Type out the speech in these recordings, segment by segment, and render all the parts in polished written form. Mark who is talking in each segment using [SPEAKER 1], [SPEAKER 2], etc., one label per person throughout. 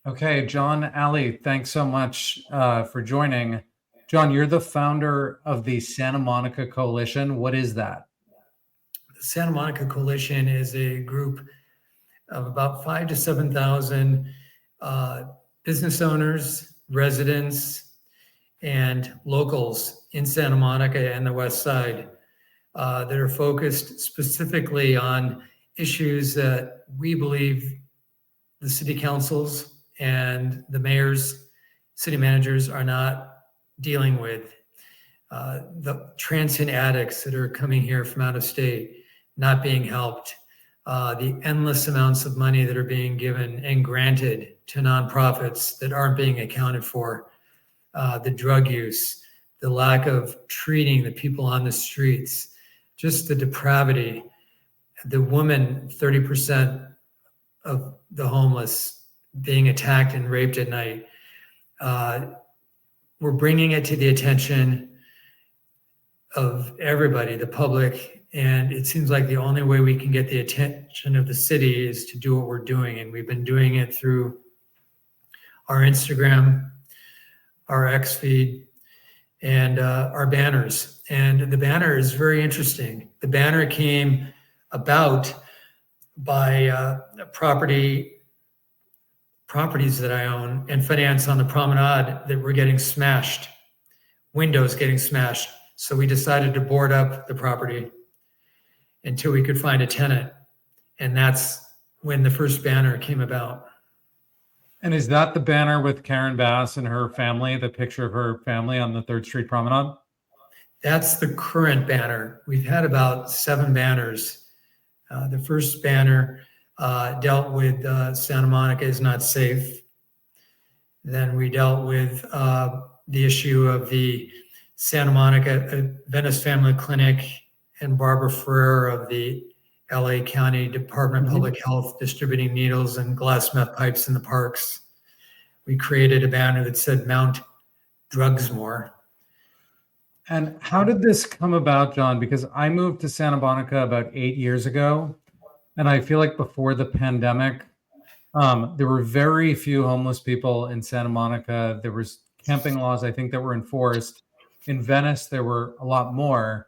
[SPEAKER 1] Okay, John Allie, thanks so much for joining. John, you're the founder of the Santa Monica Coalition. What is that?
[SPEAKER 2] The Santa Monica Coalition is a group of about 5 to 7,000 business owners, residents, and locals in Santa Monica and the West Side that are focused specifically on issues that we believe the city councils and the mayors, city managers are not dealing with. The transient addicts that are coming here from out of state, not being helped, the endless amounts of money that are being given and granted to nonprofits that aren't being accounted for, the drug use, the lack of treating the people on the streets, just the depravity, the woman, 30% of the homeless being attacked and raped at night. We're bringing it to the attention of everybody, the public, and it seems like the only way we can get the attention of the city is to do what we're doing. And we've been doing it through our Instagram, our X feed, and our banners. And the banner is very interesting. The banner came about by properties that I own and finance on the promenade that were getting smashed, windows getting smashed. So we decided to board up the property until we could find a tenant. And that's when the first banner came about.
[SPEAKER 1] And is that the banner with Karen Bass and her family, the picture of her family on the 3rd Street Promenade?
[SPEAKER 2] That's the current banner. We've had about 7 banners. The first banner dealt with Santa Monica is not safe. Then we dealt with the issue of the Santa Monica Venice Family Clinic and Barbara Ferrer of the LA County Department of Public Health distributing needles and glass meth pipes in the parks. We created a banner that said Mount Drugs More.
[SPEAKER 1] And how did this come about, John? Because I moved to Santa Monica about 8 years ago. And I feel like before the pandemic, there were very few homeless people in Santa Monica. There was camping laws, I think, that were enforced. In Venice, there were a lot more.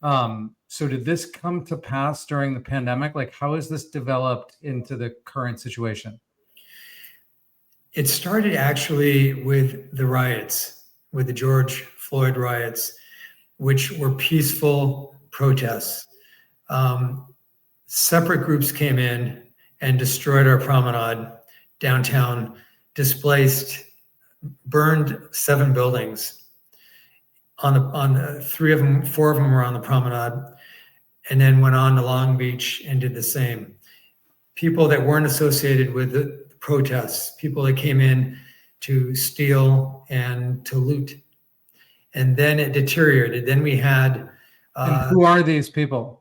[SPEAKER 1] So did this come to pass during the pandemic? Like, how has this developed into the current situation?
[SPEAKER 2] It started actually with the riots, with the George Floyd riots, which were peaceful protests. Separate groups came in and destroyed our promenade downtown, displaced, burned 7 buildings. On the 3 of them, 4 of them were on the promenade, and then went on to Long Beach and did the same. People that weren't associated with the protests, people that came in to steal and to loot. And then it deteriorated. Then we had...
[SPEAKER 1] and who are these people?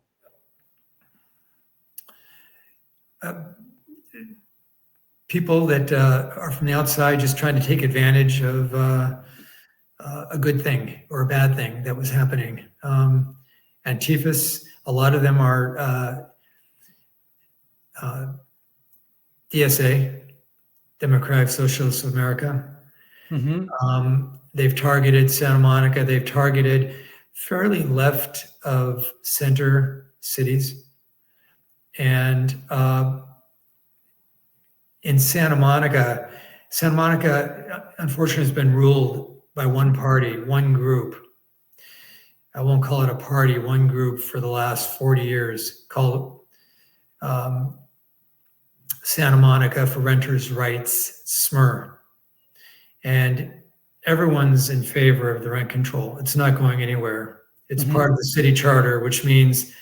[SPEAKER 2] People that are from the outside just trying to take advantage of a good thing or a bad thing that was happening. Antifas, a lot of them are DSA, Democratic Socialists of America. They've targeted Santa Monica. They've targeted fairly left of center cities. And in Santa Monica, unfortunately, has been ruled by one party, one group. I won't call it a party, one group for the last 40 years, called Santa Monica for Renters' Rights, SMR. And everyone's in favor of the rent control. It's not going anywhere. It's part of the city charter, which means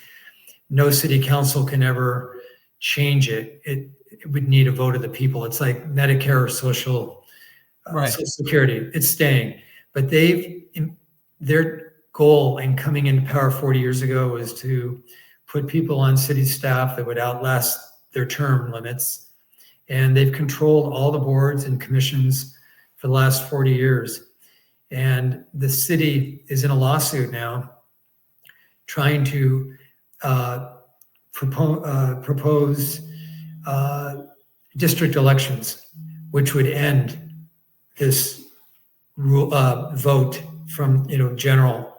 [SPEAKER 2] no city council can ever change it. It would need a vote of the people. It's like Medicare or Social Security. It's staying. But their goal in coming into power 40 years ago was to put people on city staff that would outlast their term limits. And they've controlled all the boards and commissions for the last 40 years. And the city is in a lawsuit now trying to propose district elections which would end this vote from general.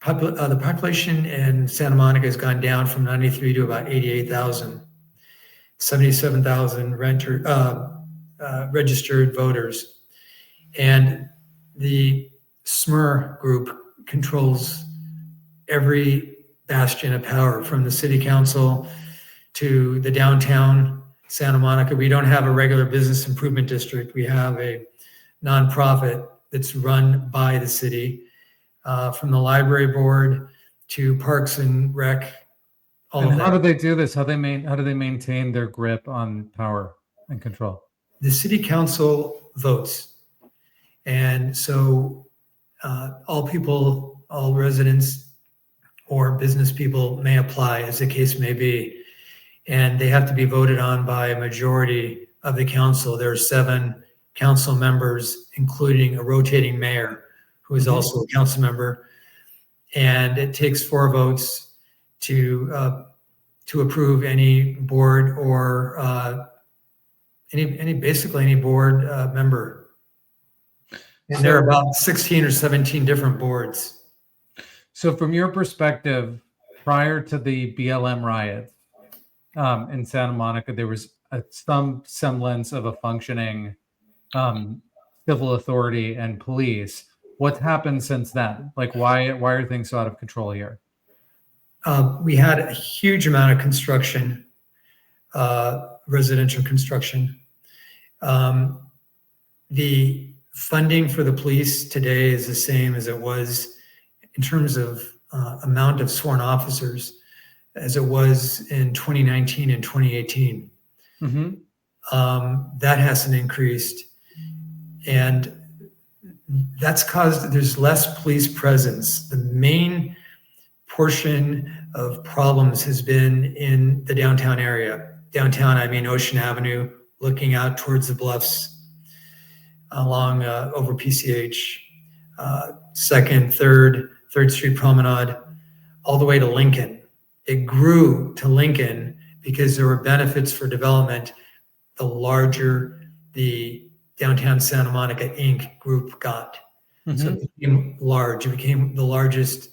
[SPEAKER 2] The population in Santa Monica has gone down from 93 to about 88,000, 77,000 registered voters. And the SMER group controls every bastion of power, from the city council to the downtown Santa Monica. We don't have a regular business improvement district. We have a nonprofit that's run by the city, from the library board to Parks and Rec.
[SPEAKER 1] And how do they do this? How do they maintain their grip on power and control?
[SPEAKER 2] The city council votes. And so all residents or business people may apply, as the case may be. And they have to be voted on by a majority of the council. There are 7 council members, including a rotating mayor, who is also a council member. And it takes 4 votes to approve any board or basically any board member. And there are about 16 or 17 different boards.
[SPEAKER 1] So from your perspective, prior to the BLM riots in Santa Monica, there was some semblance of a functioning civil authority and police. What's happened since then? Like, why are things so out of control here?
[SPEAKER 2] We had a huge amount of construction, residential construction. The funding for the police today is the same as it was in terms of amount of sworn officers as it was in 2019 and 2018. That hasn't increased. And that's caused, there's less police presence. The main portion of problems has been in the downtown area. Downtown, I mean Ocean Avenue, looking out towards the bluffs along over PCH, 2nd, 3rd Street Promenade, all the way to Lincoln. It grew to Lincoln because there were benefits for development. The larger the Downtown Santa Monica Inc. group got. So it became large. It became the largest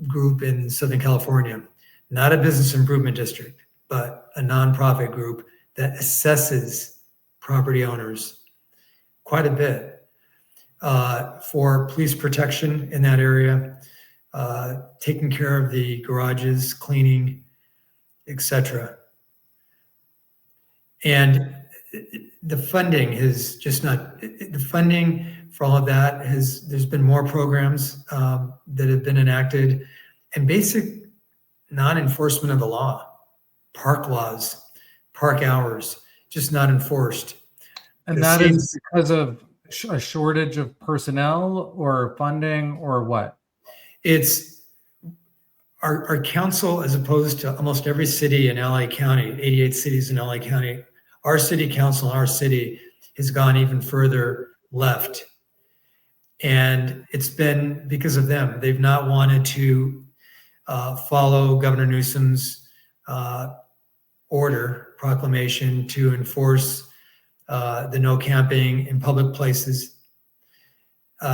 [SPEAKER 2] group in Southern California. Not a business improvement district, but a nonprofit group that assesses property owners quite a bit for police protection in that area, taking care of the garages, cleaning, etc. And the funding is just not, the funding for all of that there's been more programs that have been enacted, and basic non-enforcement of the law, park laws, park hours, just not enforced.
[SPEAKER 1] And that is because of a shortage of personnel or funding or what?
[SPEAKER 2] It's our council, as opposed to almost every city in LA County, 88 cities in LA County, our city council, our city has gone even further left. And it's been because of them. They've not wanted to follow Governor Newsom's proclamation to enforce the no camping in public places.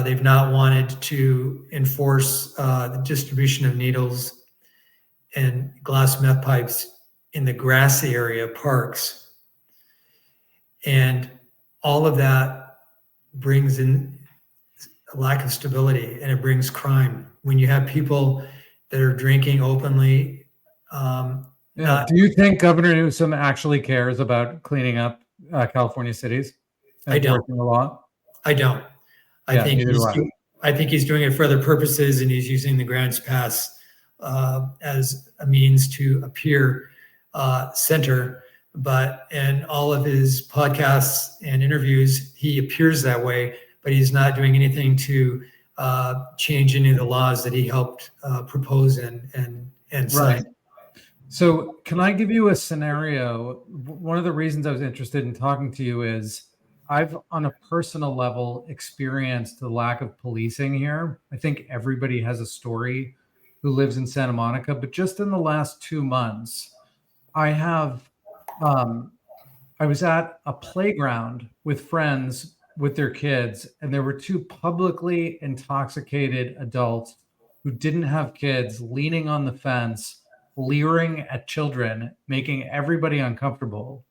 [SPEAKER 2] They've not wanted to enforce the distribution of needles and glass meth pipes in the grassy area parks. And all of that brings in a lack of stability, and it brings crime. When you have people that are drinking openly.
[SPEAKER 1] Do you think Governor Newsom actually cares about cleaning up California cities?
[SPEAKER 2] I don't.
[SPEAKER 1] The law?
[SPEAKER 2] I don't. I think he's doing it for other purposes, and he's using the Grants Pass as a means to appear center. But in all of his podcasts and interviews, he appears that way, but he's not doing anything to change any of the laws that he helped propose and sign.
[SPEAKER 1] Right. So can I give you a scenario? One of the reasons I was interested in talking to you is I've, on a personal level, experienced the lack of policing here. I think everybody has a story who lives in Santa Monica, but just in the last 2 months, I have I was at a playground with friends with their kids, and there were two publicly intoxicated adults who didn't have kids leaning on the fence, leering at children, making everybody uncomfortable.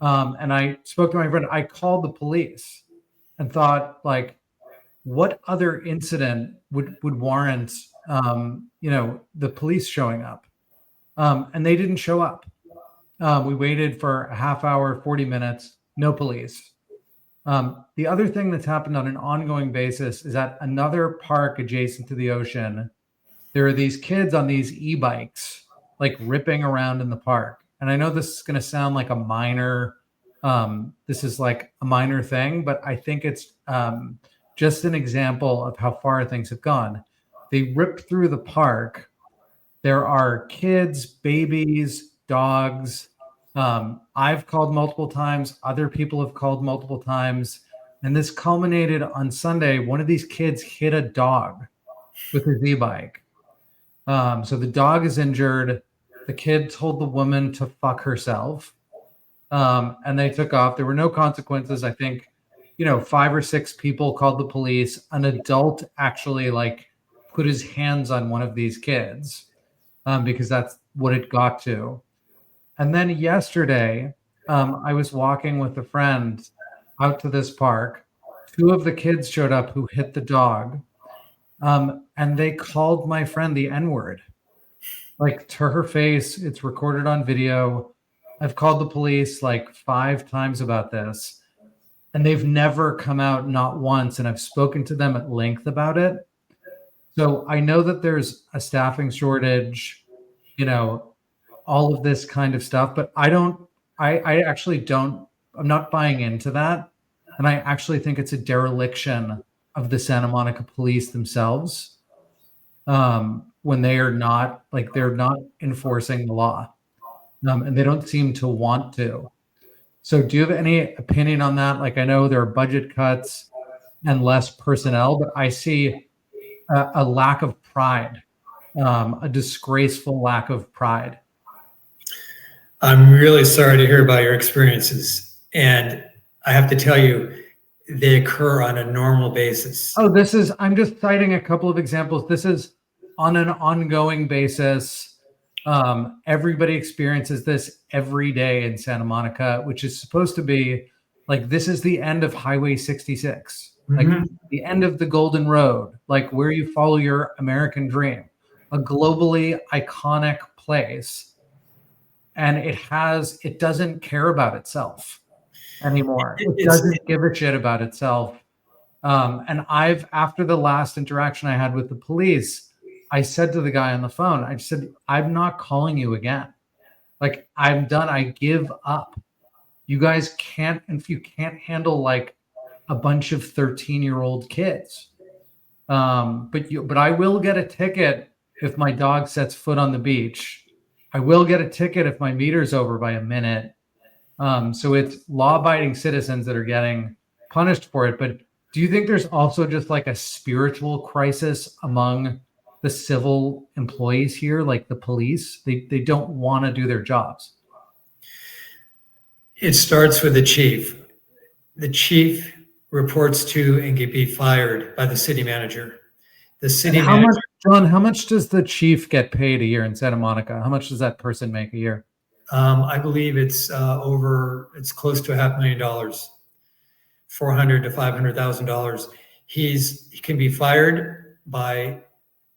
[SPEAKER 1] And I spoke to my friend. I called the police and thought, like, what other incident would warrant, the police showing up? And they didn't show up. We waited for a half hour, 40 minutes, no police. The other thing that's happened on an ongoing basis is at another park adjacent to the ocean, there are these kids on these e-bikes, like ripping around in the park. And I know this is going to sound like a minor, this is like a minor thing, but I think it's just an example of how far things have gone. They rip through the park. There are kids, babies, dogs. I've called multiple times. Other people have called multiple times. And this culminated on Sunday. One of these kids hit a dog with his e-bike. So the dog is injured. The kid told the woman to fuck herself. And they took off. There were no consequences. I think, 5 or 6 people called the police. An adult actually put his hands on one of these kids because that's what it got to. And then yesterday, I was walking with a friend out to this park. 2 of the kids showed up who hit the dog. And they called my friend the N-word, to her face. It's recorded on video. I've called the police 5 times about this, and they've never come out, not once. And I've spoken to them at length about it. So I know that there's a staffing shortage, all of this kind of stuff, but I actually don't, I'm not buying into that. And I actually think it's a dereliction of the Santa Monica police themselves when they are not, they're not enforcing the law and they don't seem to want to. So do you have any opinion on that? I know there are budget cuts and less personnel, but I see a lack of pride, a disgraceful lack of pride.
[SPEAKER 2] I'm really sorry to hear about your experiences. And I have to tell you, they occur on a normal basis.
[SPEAKER 1] Oh, I'm just citing a couple of examples. This is on an ongoing basis. Everybody experiences this every day in Santa Monica, which is supposed to be this is the end of Highway 66, the end of the Golden Road, where you follow your American dream, a globally iconic place. And it doesn't care about itself anymore. It doesn't give a shit about itself. And after the last interaction I had with the police, I said to the guy on the phone, I said, I'm not calling you again. I'm done. I give up. You guys can't, if you can't handle a bunch of 13-year-old kids. But I will get a ticket if my dog sets foot on the beach. I will get a ticket if my meter's over by a minute. So it's law-abiding citizens that are getting punished for it. But do you think there's also just a spiritual crisis among the civil employees here, the police? They don't want to do their jobs.
[SPEAKER 2] It starts with the chief. The chief reports to and can be fired by the city manager. The city manager.
[SPEAKER 1] John, how much does the chief get paid a year in Santa Monica? How much does that person make a year?
[SPEAKER 2] I believe it's close to $500,000, $400,000 to $500,000. He can be fired by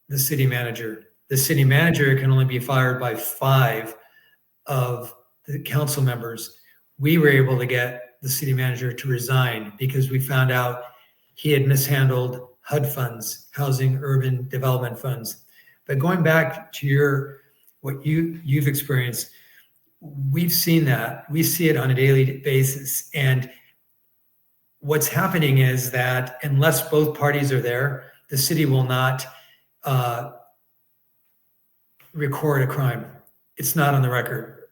[SPEAKER 2] the city manager. The city manager can only be fired by 5 of the council members. We were able to get the city manager to resign because we found out he had mishandled HUD funds, Housing Urban Development Funds. But going back to what you've experienced, we've seen that. We see it on a daily basis. And what's happening is that unless both parties are there, the city will not record a crime. It's not on the record.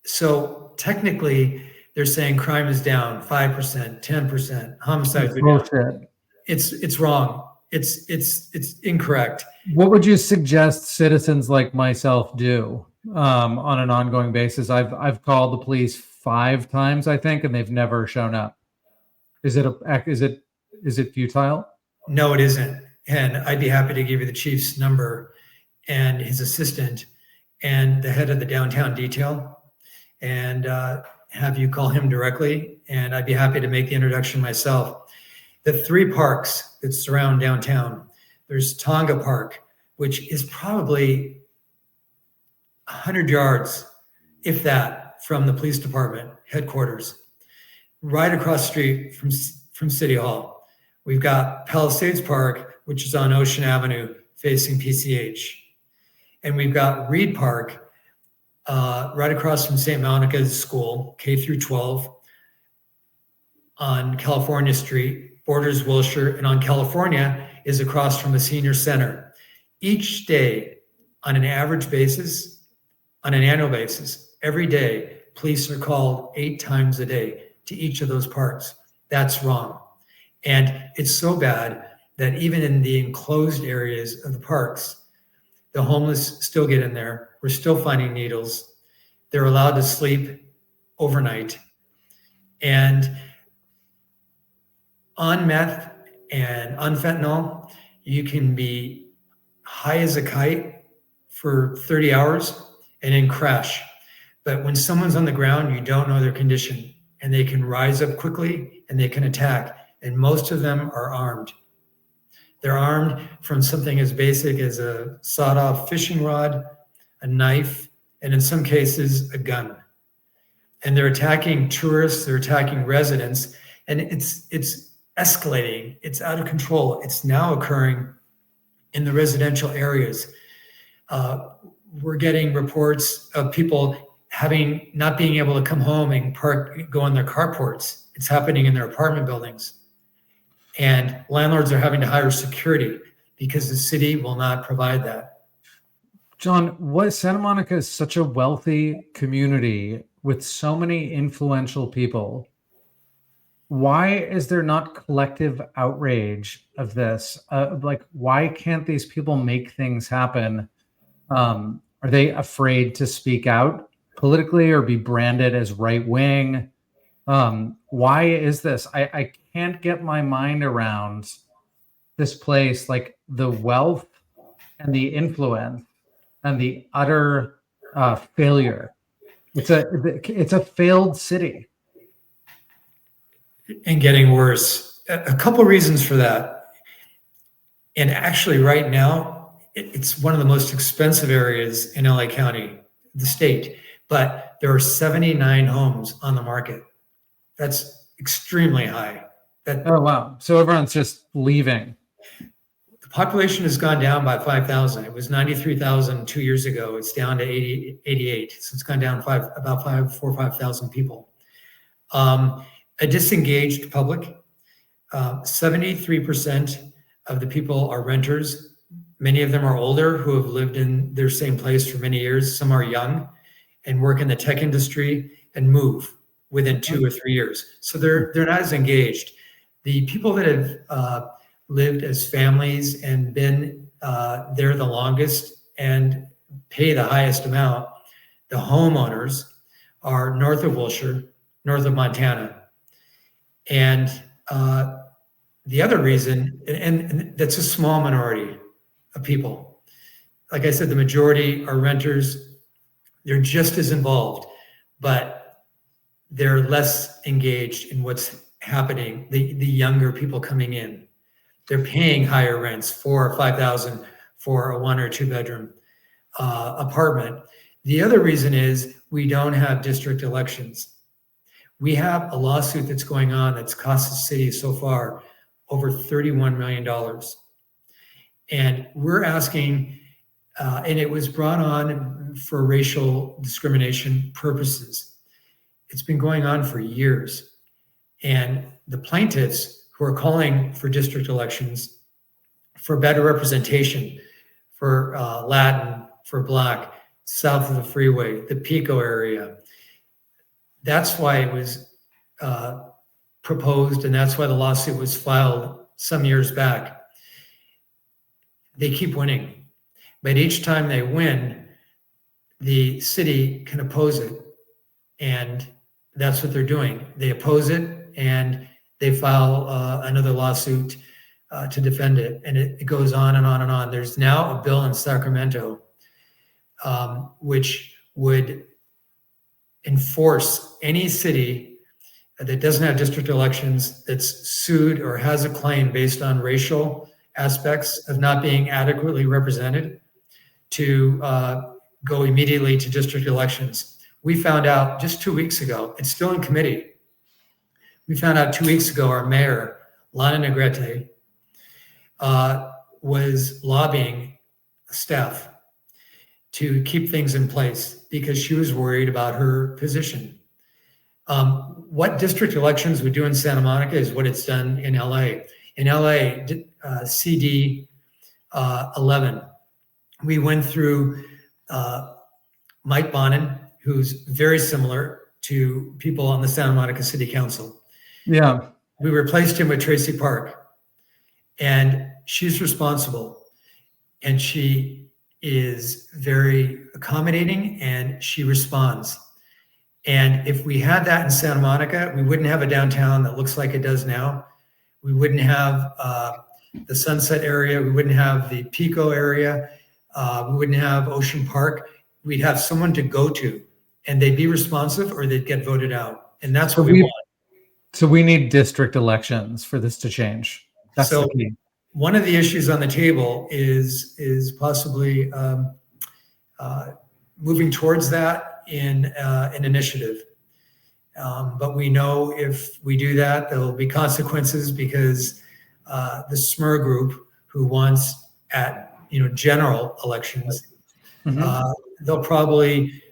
[SPEAKER 2] So technically, they're saying crime is down 5%, 10%, homicides are down. It's wrong. It's incorrect.
[SPEAKER 1] What would you suggest citizens like myself do on an ongoing basis? I've called the police 5 times, I think, and they've never shown up. Is it futile?
[SPEAKER 2] No, it isn't. And I'd be happy to give you the chief's number and his assistant and the head of the downtown detail, and have you call him directly. And I'd be happy to make the introduction myself. The 3 parks that surround downtown, there's Tonga Park, which is probably 100 yards, if that, from the police department headquarters, right across the street from City Hall. We've got Palisades Park, which is on Ocean Avenue facing PCH. And we've got Reed Park, right across from St. Monica's School, K through 12, on California Street, borders Wilshire, and on California is across from the senior center. Each day, on an average basis, on an annual basis, every day, police are called 8 times a day to each of those parks. That's wrong. And it's so bad that even in the enclosed areas of the parks, the homeless still get in there. We're still finding needles. They're allowed to sleep overnight. And on meth and on fentanyl, you can be high as a kite for 30 hours and then crash. But when someone's on the ground, you don't know their condition, and they can rise up quickly and they can attack. And most of them are armed. They're armed from something as basic as a sawed-off fishing rod, a knife, and in some cases, a gun. And they're attacking tourists, they're attacking residents, and it's escalating. It's out of control. It's now occurring in the residential areas. We're getting reports of people not being able to come home and go on their carports. It's happening in their apartment buildings. And landlords are having to hire security because the city will not provide that.
[SPEAKER 1] John, Santa Monica is such a wealthy community with so many influential people. Why is there not collective outrage of this? Why can't these people make things happen? Are they afraid to speak out politically or be branded as right wing? Why is this? I can't get my mind around this place, like the wealth and the influence and the utter failure. It's a failed city.
[SPEAKER 2] And getting worse. A couple reasons for that. And actually right now, it's one of the most expensive areas in LA County, the state, but there are 79 homes on the market. That's extremely high.
[SPEAKER 1] Oh, wow. So everyone's just leaving.
[SPEAKER 2] The population has gone down by 5,000. It was 93,000 2 years ago. It's down to 88. So it's gone down about 4,000 or 5,000 people. A disengaged public. 73% of the people are renters. Many of them are older who have lived in their same place for many years. Some are young and work in the tech industry and move within 2 or 3 years. So they're not as engaged. The people that have lived as families and been there the longest and pay the highest amount, the homeowners, are north of Wilshire, north of Montana. And the other reason, and that's a small minority of people. Like I said, the majority are renters. They're just as involved, but they're less engaged in what's happening. The younger people coming in, they're paying higher rents, 4,000 or 5,000 for a 1 or 2 bedroom apartment. The other reason is we don't have district elections. We have a lawsuit that's going on that's cost the city so far over $31 million. And we're asking, and it was brought on for racial discrimination purposes. It's been going on for years. And the plaintiffs who are calling for district elections, for better representation, for Latin, for Black, south of the freeway, the Pico area, that's why it was proposed, and that's why the lawsuit was filed some years back. They keep winning, but each time they win, the city can oppose it, and that's what they're doing. They oppose it and they file another lawsuit to defend it. And it goes on and on and on. There's now a bill in Sacramento which would enforce any city that doesn't have district elections that's sued or has a claim based on racial aspects of not being adequately represented to go immediately to district elections. We found out just 2 weeks ago, it's still in committee. We found out 2 weeks ago, our mayor, Lana Negrete, was lobbying staff to keep things in place because she was worried about her position. What district elections would do in Santa Monica is what it's done in LA. In LA, CD 11, we went through Mike Bonin, who's very similar to people on the Santa Monica City Council.
[SPEAKER 1] Yeah.
[SPEAKER 2] We replaced him with Tracy Park, and she's responsible, and she is very accommodating, and she responds. And if we had that in Santa Monica, we wouldn't have a downtown that looks like it does now. We wouldn't have the Sunset area. We wouldn't have the Pico area. We wouldn't have Ocean Park. We'd have someone to go to, and they'd be responsive or they'd get voted out. And that's what we want.
[SPEAKER 1] So we need district elections for this to change. That's
[SPEAKER 2] So
[SPEAKER 1] the key.
[SPEAKER 2] one of the issues on the table is possibly moving towards that in an initiative. But we know if we do that, there will be consequences because the SMER group who wants at general elections, they'll probably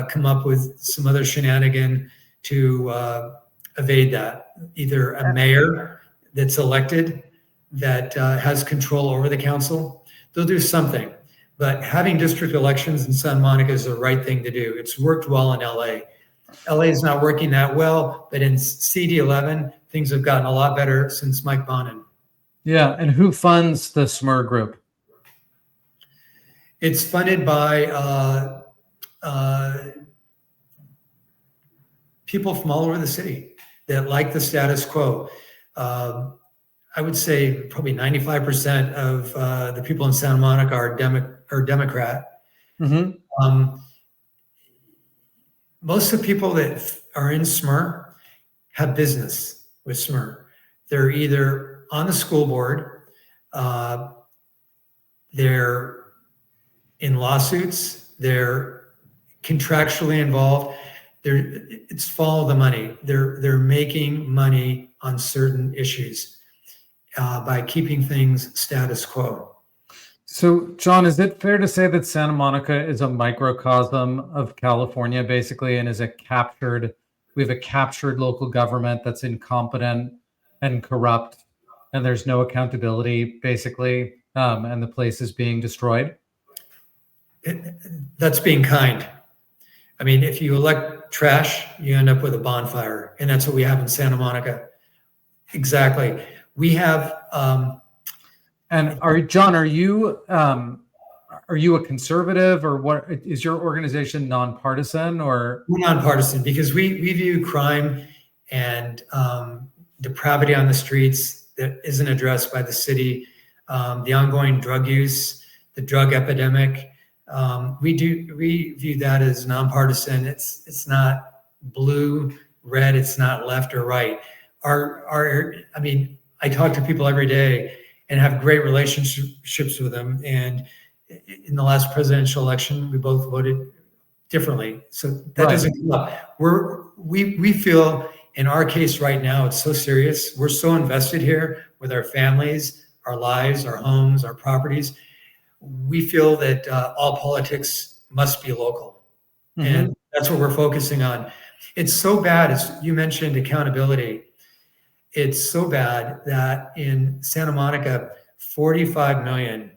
[SPEAKER 2] come up with some other shenanigan to evade that. Either a mayor that's elected that has control over the council, they'll do something. But having district elections in Santa Monica is the right thing to do. It's worked well in LA. LA is not working that well, but in CD 11, things have gotten a lot better since Mike Bonin.
[SPEAKER 1] Yeah, and who funds the SMER group?
[SPEAKER 2] It's funded by people from all over the city that like the status quo. I would say probably 95% of the people in Santa Monica are Democrat. Most of the people that are in SMER have business with SMER. They're either on the school board, they're in lawsuits, they're contractually involved. It's follow the money. They're making money on certain issues by keeping things status quo.
[SPEAKER 1] So, John, is it fair to say that Santa Monica is a microcosm of California, basically, and we have a captured local government that's incompetent and corrupt, and there's no accountability, basically, and the place is being destroyed?
[SPEAKER 2] That's being kind. I mean, if you elect trash, you end up with a bonfire, and that's what we have in Santa Monica. Exactly. We have.
[SPEAKER 1] And John, are you a conservative, or what is your organization nonpartisan, or?
[SPEAKER 2] We're nonpartisan because we view crime and depravity on the streets that isn't addressed by the city, the ongoing drug use, the drug epidemic. We view that as nonpartisan. It's not blue, red. It's not left or right. I mean, I talk to people every day and have great relationships with them. And in the last presidential election, we both voted differently. So that doesn't come up. We feel in our case right now, it's so serious. We're so invested here with our families, our lives, our homes, our properties. We feel that all politics must be local. And that's what we're focusing on. It's so bad, as you mentioned, accountability. It's so bad that in Santa Monica, 45 million,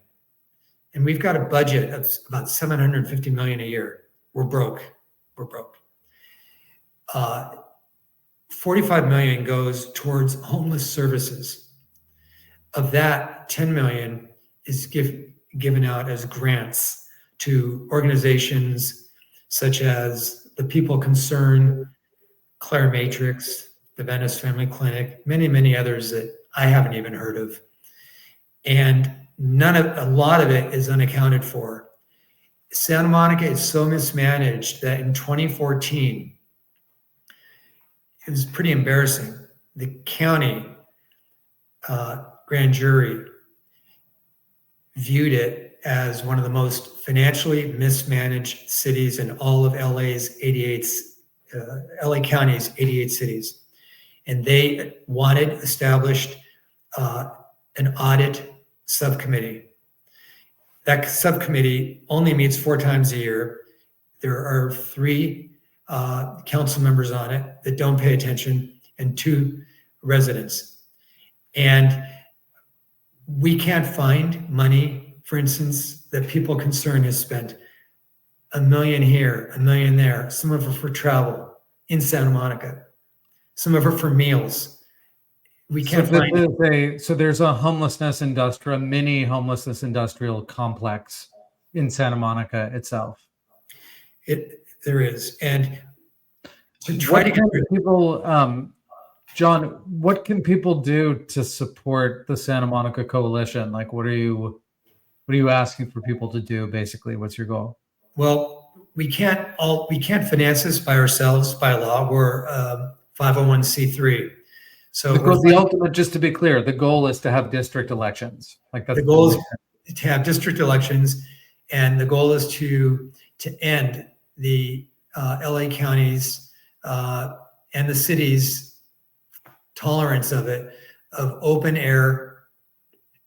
[SPEAKER 2] and we've got a budget of about 750 million a year. We're broke. 45 million goes towards homeless services. Of that, 10 million is given out as grants to organizations such as the People Concerned, Claire Matrix, the Venice Family Clinic, many others that I haven't even heard of. And a lot of it is unaccounted for. Santa Monica is so mismanaged that in 2014, it was pretty embarrassing. The county grand jury viewed it as one of the most financially mismanaged cities in all of LA's 88, LA County's 88 cities. And they established an audit subcommittee. That subcommittee only meets 4 times a year. There are 3 council members on it that don't pay attention and 2 residents. And we can't find money, for instance, that people concerned has spent $1 million here, $1 million there, some of it for travel in Santa Monica, some of it for meals. We can't find it.
[SPEAKER 1] So there's a mini homelessness industrial complex in Santa Monica itself.
[SPEAKER 2] There is. And to try to get
[SPEAKER 1] people, John, what can people do to support the Santa Monica Coalition? Like, what are you asking for people to do? Basically, what's your goal?
[SPEAKER 2] Well, we can't finance this by ourselves by law. We're 501c3. So
[SPEAKER 1] the ultimate, just to be clear, the goal is to have district elections. Like that's
[SPEAKER 2] the goal is to have district elections, and the goal is to end the LA counties and the city's tolerance of open air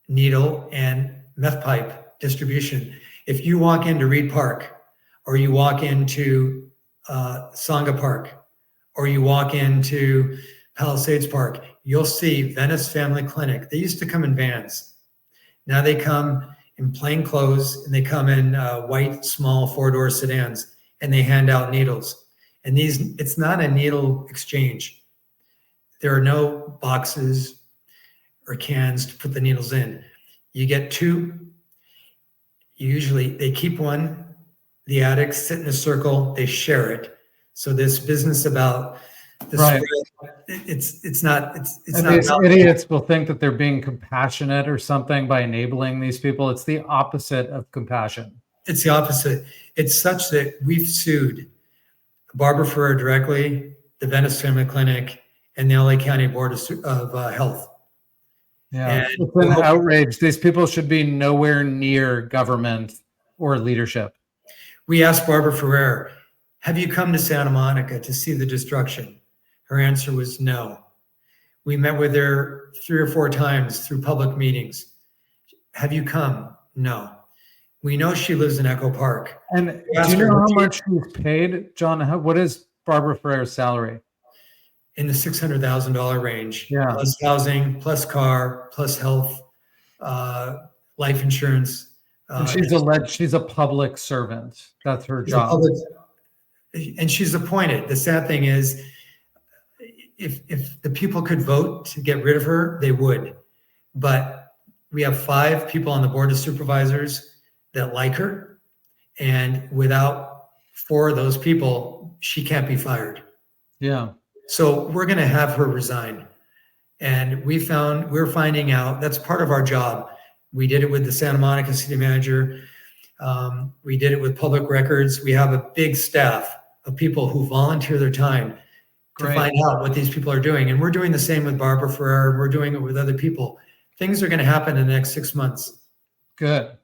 [SPEAKER 2] needle and meth pipe distribution. If you walk into Reed Park, or you walk into Songa Park, or you walk into Palisades Park, you'll see Venice Family Clinic. They used to come in vans. Now they come in plain clothes, and they come in white, small 4-door sedans, and they hand out needles. And it's not a needle exchange. There are no boxes or cans to put the needles in. You get 2. Usually they keep one. The addicts sit in a circle. They share it. So this business about the spread, it's not.
[SPEAKER 1] These idiots will think that they're being compassionate or something by enabling these people. It's the opposite of compassion.
[SPEAKER 2] It's the opposite. It's such that we've sued Barbara Ferrer directly, the Venice Family Clinic, and the LA County Board of Health.
[SPEAKER 1] Yeah, it's an outrage. These people should be nowhere near government or leadership.
[SPEAKER 2] We asked Barbara Ferrer, have you come to Santa Monica to see the destruction? Her answer was no. We met with her 3 or 4 times through public meetings. Have you come? No. We know she lives in Echo Park.
[SPEAKER 1] And do you know how much she's paid, John? What is Barbara Ferrer's salary?
[SPEAKER 2] In the $600,000 range,
[SPEAKER 1] yeah.
[SPEAKER 2] Plus housing, plus car, plus health, life insurance.
[SPEAKER 1] And she's a public servant. That's her job.
[SPEAKER 2] And she's appointed. The sad thing is, if the people could vote to get rid of her, they would. But we have 5 people on the board of supervisors that like her, and without 4 of those people, she can't be fired.
[SPEAKER 1] Yeah.
[SPEAKER 2] So we're going to have her resign. And we're finding out that's part of our job. We did it with the Santa Monica city manager. We did it with public records. We have a big staff of people who volunteer their time to find out what these people are doing. And we're doing the same with Barbara Ferrer. We're doing it with other people. Things are going to happen in the next 6 months.
[SPEAKER 1] Good.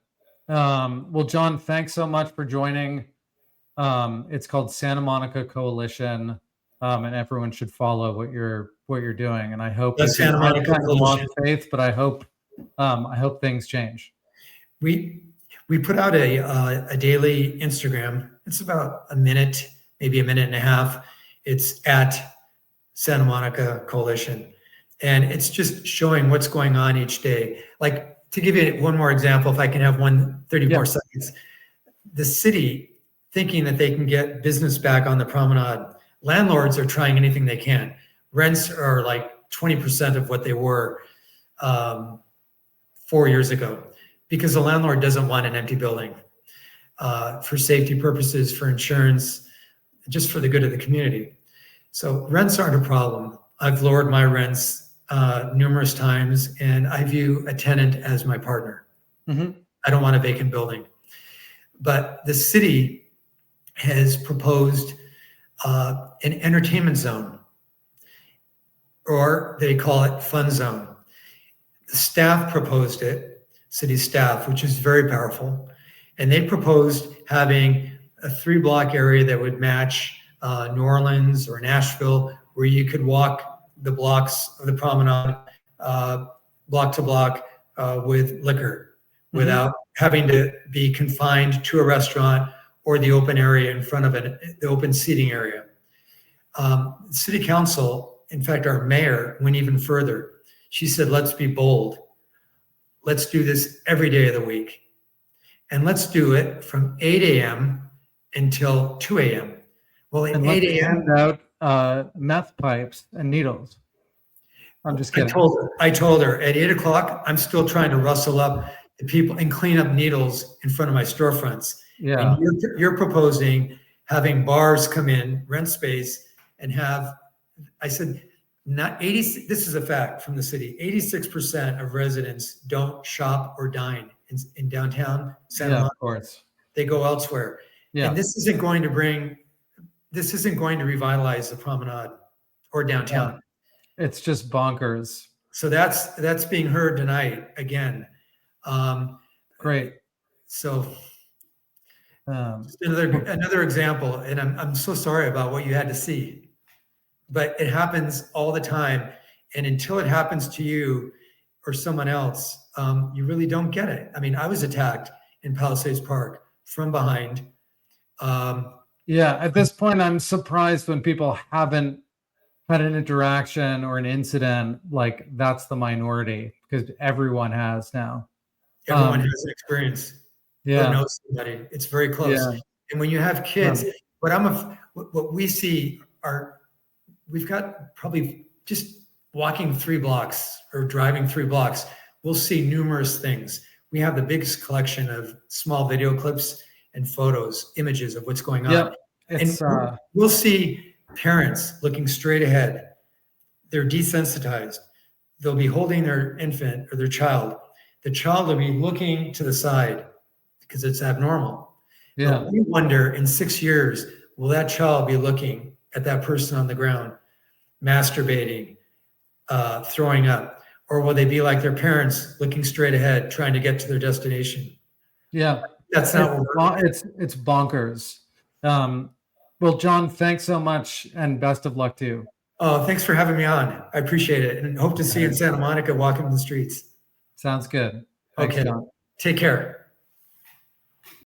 [SPEAKER 1] Well, John, thanks so much for joining. It's called Santa Monica Coalition. And everyone should follow what you're doing. And I hope
[SPEAKER 2] it's Santa Monica Coalition.
[SPEAKER 1] Faith, but I hope things change.
[SPEAKER 2] We put out a daily Instagram. It's about a minute, maybe a minute and a half. It's at Santa Monica Coalition, and it's just showing what's going on each day. Like, to give you one more example, if I can have 30 more seconds, the city thinking that they can get business back on the promenade. Landlords are trying anything they can. Rents are like 20% of what they were 4 years ago, because the landlord doesn't want an empty building for safety purposes, for insurance, just for the good of the community. So rents aren't a problem. I've lowered my rents numerous times, and I view a tenant as my partner.
[SPEAKER 1] Mm-hmm.
[SPEAKER 2] I don't want a vacant building. But the city has proposed an entertainment zone, or they call it fun zone. The staff proposed it, city staff, which is very powerful. And they proposed having a 3-block area that would match New Orleans or Nashville, where you could walk the blocks of the promenade block to block with liquor without having to be confined to a restaurant or the open area in front of it, the open seating area. City council, in fact, our mayor went even further. She said, let's be bold. Let's do this every day of the week. And let's do it from 8 a.m. until 2 a.m. Well, at
[SPEAKER 1] And
[SPEAKER 2] 8
[SPEAKER 1] let's
[SPEAKER 2] a.m.
[SPEAKER 1] hand out meth pipes and needles. I'm just kidding.
[SPEAKER 2] I told her at 8 o'clock, I'm still trying to rustle up the people and clean up needles in front of my storefronts.
[SPEAKER 1] Yeah.
[SPEAKER 2] And you're proposing having bars come in, rent space, and have, I said, not 80, this is a fact from the city, 86% of residents don't shop or dine in downtown Santa Monica.
[SPEAKER 1] Of course.
[SPEAKER 2] They go elsewhere.
[SPEAKER 1] Yeah.
[SPEAKER 2] And this isn't going to revitalize the promenade or downtown.
[SPEAKER 1] Yeah. It's just bonkers.
[SPEAKER 2] So that's being heard tonight again.
[SPEAKER 1] Great.
[SPEAKER 2] So another example, and I'm so sorry about what you had to see, but it happens all the time. And until it happens to you or someone else, you really don't get it. I mean, I was attacked in Palisades Park from behind.
[SPEAKER 1] At this point, I'm surprised when people haven't had an interaction or an incident. Like, that's the minority, because everyone has now.
[SPEAKER 2] Everyone has an experience.
[SPEAKER 1] Yeah.
[SPEAKER 2] Or knows somebody. It's very close.
[SPEAKER 1] Yeah.
[SPEAKER 2] And when you have kids, what we see are, we've got probably just walking 3 blocks or driving 3 blocks, we'll see numerous things. We have the biggest collection of small video clips and photos, images of what's going on.
[SPEAKER 1] It's,
[SPEAKER 2] and we'll see parents looking straight ahead. They're desensitized. They'll be holding their infant or their child. The child will be looking to the side because it's abnormal.
[SPEAKER 1] Yeah.
[SPEAKER 2] But we wonder, in 6 years, will that child be looking at that person on the ground, masturbating, throwing up, or will they be like their parents, looking straight ahead, trying to get to their destination?
[SPEAKER 1] Yeah.
[SPEAKER 2] That's not what
[SPEAKER 1] it's bonkers. Well, John, thanks so much, and best of luck to you.
[SPEAKER 2] Oh, thanks for having me on. I appreciate it, and hope to see you in Santa Monica walking the streets.
[SPEAKER 1] Sounds good. Thanks,
[SPEAKER 2] okay.
[SPEAKER 1] John.
[SPEAKER 2] Take care.